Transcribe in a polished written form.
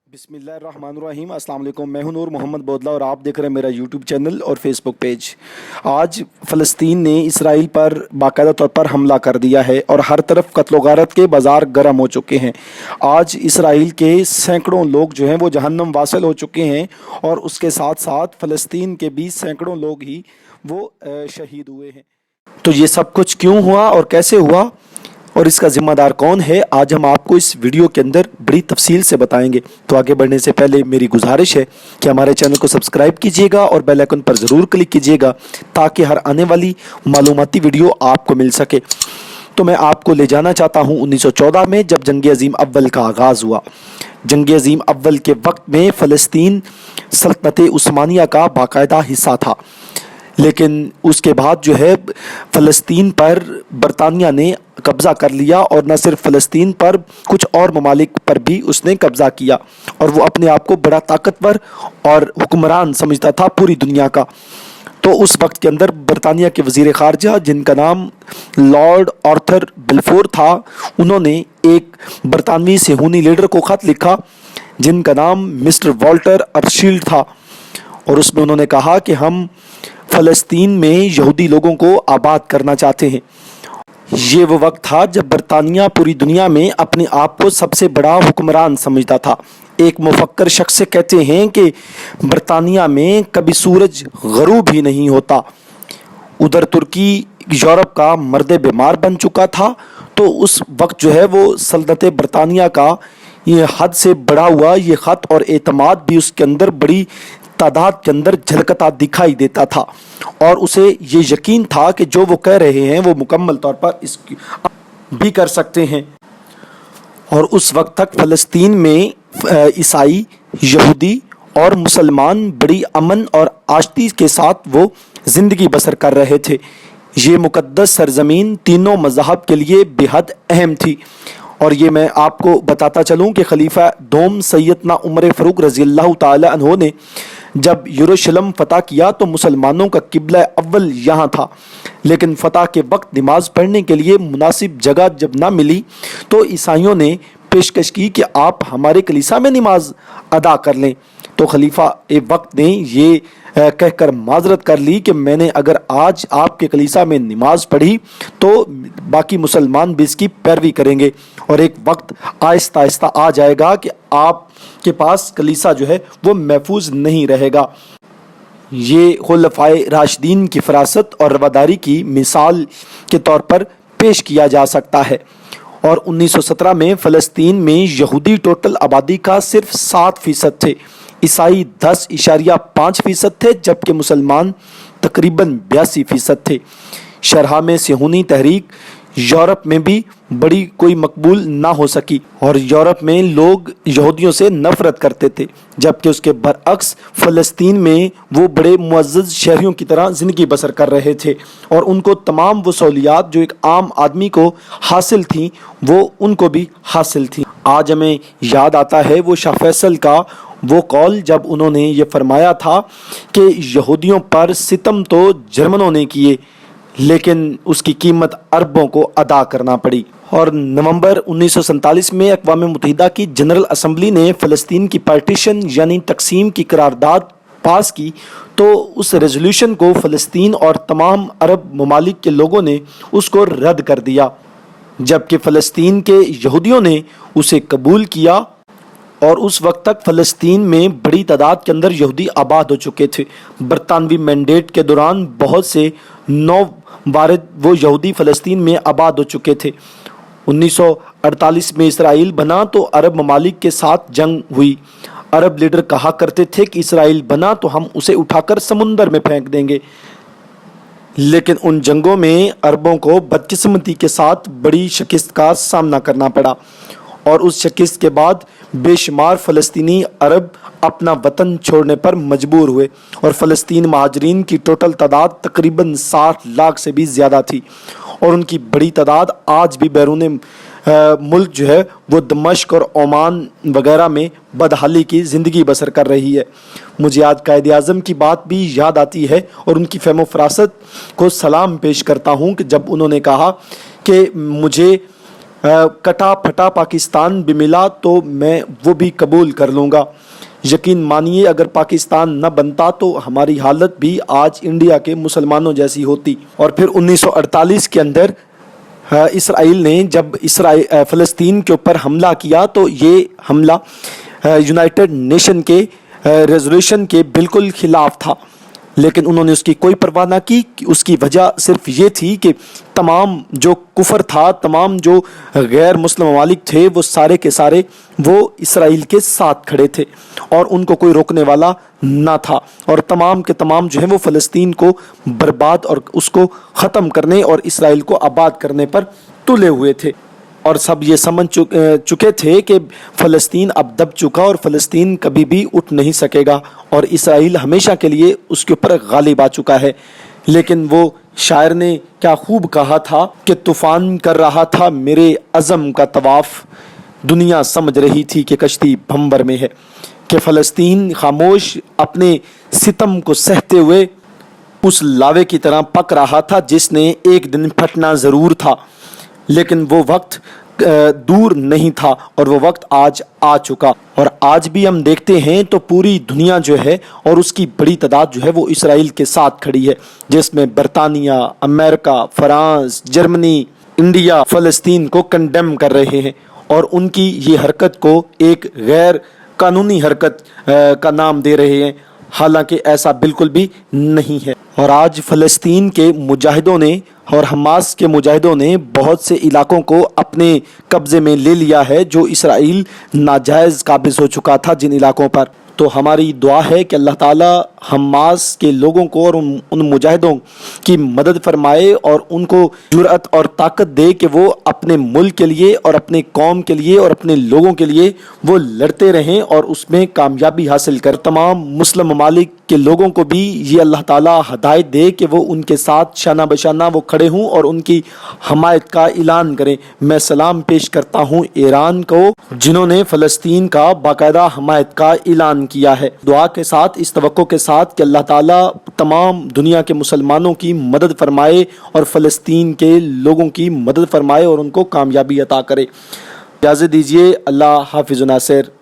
बिस्मिल्लाहिर्रहमानिर्रहीम। अस्सलाम वालेकुम। मैं हूं नूर मोहम्मद बोदला और आप देख रहे हैं मेरा यूट्यूब चैनल और फेसबुक पेज। आज फ़लस्तीन ने इसराइल पर बाकायदा तौर पर हमला कर दिया है और हर तरफ कत्ल गारत के बाज़ार गर्म हो चुके हैं। आज इसराइल के सैकड़ों लोग जो हैं वो जहन्नम वासिल हो चुके हैं और उसके साथ साथ फ़लस्तीन के भी सैकड़ों लोग ही वो शहीद हुए हैं। तो ये सब कुछ क्यों हुआ और कैसे हुआ और इसका ज़िम्मेदार कौन है, आज हम आपको इस वीडियो के अंदर बड़ी तफसील से बताएंगे। तो आगे बढ़ने से पहले मेरी गुजारिश है कि हमारे चैनल को सब्सक्राइब कीजिएगा और बेल आइकन पर ज़रूर क्लिक कीजिएगा ताकि हर आने वाली मालूमाती वीडियो आपको मिल सके। तो मैं आपको ले जाना चाहता हूँ 1914 में, जब जंग अज़ीम अव्वल का आगाज़ हुआ। जंग अज़ीम अव्वल के वक्त में फ़लस्तीन सल्तनत उस्मानिया का बाकायदा हिस्सा था, लेकिन उसके बाद जो है फ़लस्तीन पर बरतानिया ने कब्ज़ा कर लिया और न सिर्फ फ़लस्तीन पर कुछ और ममालिक पर भी उसने कब्ज़ा किया और वो अपने आप को बड़ा ताकतवर और हुक्मरान समझता था पूरी दुनिया का। तो उस वक्त के अंदर बरतानिया के वज़ीर ख़ारजा, जिनका नाम लॉर्ड आर्थर बल्फोर था, उन्होंने एक बरतानवी सेहूनी लीडर को ख़त लिखा जिनका नाम मिस्टर वॉल्टर अर्शील्ड था और उसमें उन्होंने कहा कि हम फ़लस्तीन में यहूदी लोगों को आबाद करना चाहते हैं। ये वो वक्त था जब बरतानिया पूरी दुनिया में अपने आप को सबसे बड़ा हुक्मरान समझता था। एक मुफक्कर शख्स से कहते हैं कि बरतानिया में कभी सूरज गरूब ही नहीं होता। उधर तुर्की यूरोप का मर्द बीमार बन चुका था, तो उस वक्त जो है वो सल्तनत बरतानिया का ये हद से बढ़ा हुआ ये ख़त और एतमाद भी उसके अंदर बड़ी तादाद के अंदर झलकता दिखाई देता था और उसे ये यकीन था कि जो वो कह रहे हैं वो मुकम्मल तौर पर इस भी कर सकते हैं। और उस वक्त तक फ़लस्तीन में ईसाई, यहूदी और मुसलमान बड़ी अमन और आश्ती के साथ वो ज़िंदगी बसर कर रहे थे। ये मुक़द्दस सरज़मीन तीनों मज़हब के लिए बेहद अहम थी और ये मैं आपको बताता चलूँ कि खलीफा दोम सैयदना उमर फ़ारूक रज़ी अल्लाह ताला अन्हो ने जब यरूशलेम फ़तह किया तो मुसलमानों का किबला अव्वल यहाँ था, लेकिन फ़तह के वक्त नमाज़ पढ़ने के लिए मुनासिब जगह जब ना मिली तो ईसाइयों ने पेशकश की कि आप हमारे कलीसा में नमाज अदा कर लें। तो खलीफा एक वक्त ने ये कहकर माजरत कर ली कि मैंने अगर आज आपके कलीसा में नमाज पढ़ी तो बाकी मुसलमान भी इसकी पैरवी करेंगे और एक वक्त आहिस्ता आहिस्ता आ जाएगा कि आपके पास कलीसा जो है वो महफूज नहीं रहेगा। ये खुलफाए राशिदीन की फरासत और रवादारी की मिसाल के तौर पर पेश किया जा सकता है। और 1917 में फ़लस्तीन में यहूदी टोटल आबादी का सिर्फ 7% थे, ईसाई 10.5% थे, जबकि मुसलमान तकरीबन 82% थे। शरहा में सेहूनी तहरीक यूरोप में भी बड़ी कोई मकबूल ना हो सकी और यूरोप में लोग यहूदियों से नफ़रत करते थे, जबकि उसके बरअक्स फ़लस्तीन में वो बड़े मुअज़्ज़ज़ शहरियों की तरह ज़िंदगी बसर कर रहे थे और उनको तमाम वो सहूलियात जो एक आम आदमी को हासिल थी वो उनको भी हासिल थी। आज हमें याद आता है वो शाह फैसल का वो कौल जब उन्होंने ये फरमाया था कि यहूदियों पर सितम तो जर्मनों ने किए लेकिन उसकी कीमत अरबों को अदा करना पड़ी। और नवंबर 1947 में अक़वाम मुत्तहिदा की जनरल असम्बली ने फ़लस्तीन की पार्टीशन यानी तकसीम की करारदाद पास की, तो उस रेजोल्यूशन को फ़लस्तीन और तमाम अरब ममालिक के लोगों ने उसको रद्द कर दिया, जबकि फ़लस्तीन के यहूदियों ने उसे कबूल किया। और उस वक्त तक फ़लस्तीन में बड़ी तादाद के अंदर यहूदी आबाद हो चुके थे। बरतानवी मैंडेट के दौरान बहुत से नौ वारिद वो यहूदी फ़लस्तीन में आबाद हो चुके थे। 1948 में इसराइल बना तो अरब ममालिक के साथ जंग हुई। अरब लीडर कहा करते थे कि इसराइल बना तो हम उसे उठाकर समुंदर में फेंक देंगे, लेकिन उन जंगों में अरबों को बदकिस्मती के साथ बड़ी शिकस्त का सामना करना पड़ा और उस शिकस्त के बाद बेशुमार फ़लस्तीनी अरब अपना वतन छोड़ने पर मजबूर हुए और फ़लस्तीन महाजरीन की टोटल तादाद तकरीबन 60 लाख से भी ज़्यादा थी और उनकी बड़ी तादाद आज भी बैरून मुल्क जो है वो दमश्क और ओमान वगैरह में बदहाली की ज़िंदगी बसर कर रही है। मुझे आज कायद आज़म की बात भी याद आती है और उनकी फ़हम फरासत को सलाम पेश करता हूँ कि जब उन्होंने कहा कि मुझे کٹا پھٹا پاکستان بھی ملا تو میں وہ بھی قبول کر لوں گا. یقین مانیے اگر پاکستان نہ بنتا تو ہماری حالت بھی آج انڈیا کے مسلمانوں جیسی ہوتی. اور پھر 1948 کے اندر اسرائیل نے جب فلسطین کے اوپر حملہ کیا تو یہ حملہ یونائٹڈ نیشن کے ریزولوشن کے بالکل خلاف تھا، لیکن انہوں نے اس کی کوئی پرواہ نہ کی. اس کی وجہ صرف یہ تھی کہ تمام جو کفر تھا، تمام جو غیر مسلم ممالک تھے، وہ سارے کے سارے وہ اسرائیل کے ساتھ کھڑے تھے اور ان کو کوئی روکنے والا نہ تھا، اور تمام کے تمام جو ہیں وہ فلسطین کو برباد اور اس کو ختم کرنے اور اسرائیل کو آباد کرنے پر تلے ہوئے تھے. اور سب یہ سمجھ چکے تھے کہ فلسطین اب دب چکا اور فلسطین کبھی بھی اٹھ نہیں سکے گا اور اسرائیل ہمیشہ کے لیے اس کے اوپر غالب آ چکا ہے. لیکن وہ شاعر نے کیا خوب کہا تھا کہ طوفان کر رہا تھا میرے عزم کا طواف، دنیا سمجھ رہی تھی کہ کشتی بھنور میں ہے. کہ فلسطین خاموش اپنے ستم کو سہتے ہوئے اس لاوے کی طرح پک رہا تھا جس نے ایک دن پھٹنا ضرور تھا، لیکن وہ وقت دور نہیں تھا اور وہ وقت آج آ چکا. اور آج بھی ہم دیکھتے ہیں تو پوری دنیا جو ہے اور اس کی بڑی تعداد جو ہے وہ اسرائیل کے ساتھ کھڑی ہے، جس میں برطانیہ، امریکہ، فرانس، جرمنی، انڈیا فلسطین کو کنڈیم کر رہے ہیں اور ان کی یہ حرکت کو ایک غیر قانونی حرکت کا نام دے رہے ہیں، حالانکہ ایسا بالکل بھی نہیں ہے. اور آج فلسطین کے مجاہدوں نے اور حماس کے مجاہدوں نے بہت سے علاقوں کو اپنے قبضے میں لے لیا ہے جو اسرائیل ناجائز قابض ہو چکا تھا جن علاقوں پر. تو ہماری دعا ہے کہ اللہ تعالی حماس کے لوگوں کو اور ان مجاہدوں کی مدد فرمائے اور ان کو جرأت اور طاقت دے کہ وہ اپنے ملک کے لیے اور اپنے قوم کے لیے اور اپنے لوگوں کے لیے وہ لڑتے رہیں اور اس میں کامیابی حاصل کر. تمام مسلم ممالک کے لوگوں کو بھی یہ اللہ تعالی ہدایت دے کہ وہ ان کے ساتھ شانہ بشانہ وہ کھڑے ہوں اور ان کی حمایت کا اعلان کریں. میں سلام پیش کرتا ہوں ایران کو جنہوں نے فلسطین کا باقاعدہ حمایت کا اعلان کیا ہے. دعا کے ساتھ اس توقع کے ساتھ کہ اللہ تعالیٰ تمام دنیا کے مسلمانوں کی مدد فرمائے اور فلسطین کے لوگوں کی مدد فرمائے اور ان کو کامیابی عطا کرے. اجازت دیجیے. اللہ حافظ ناصر.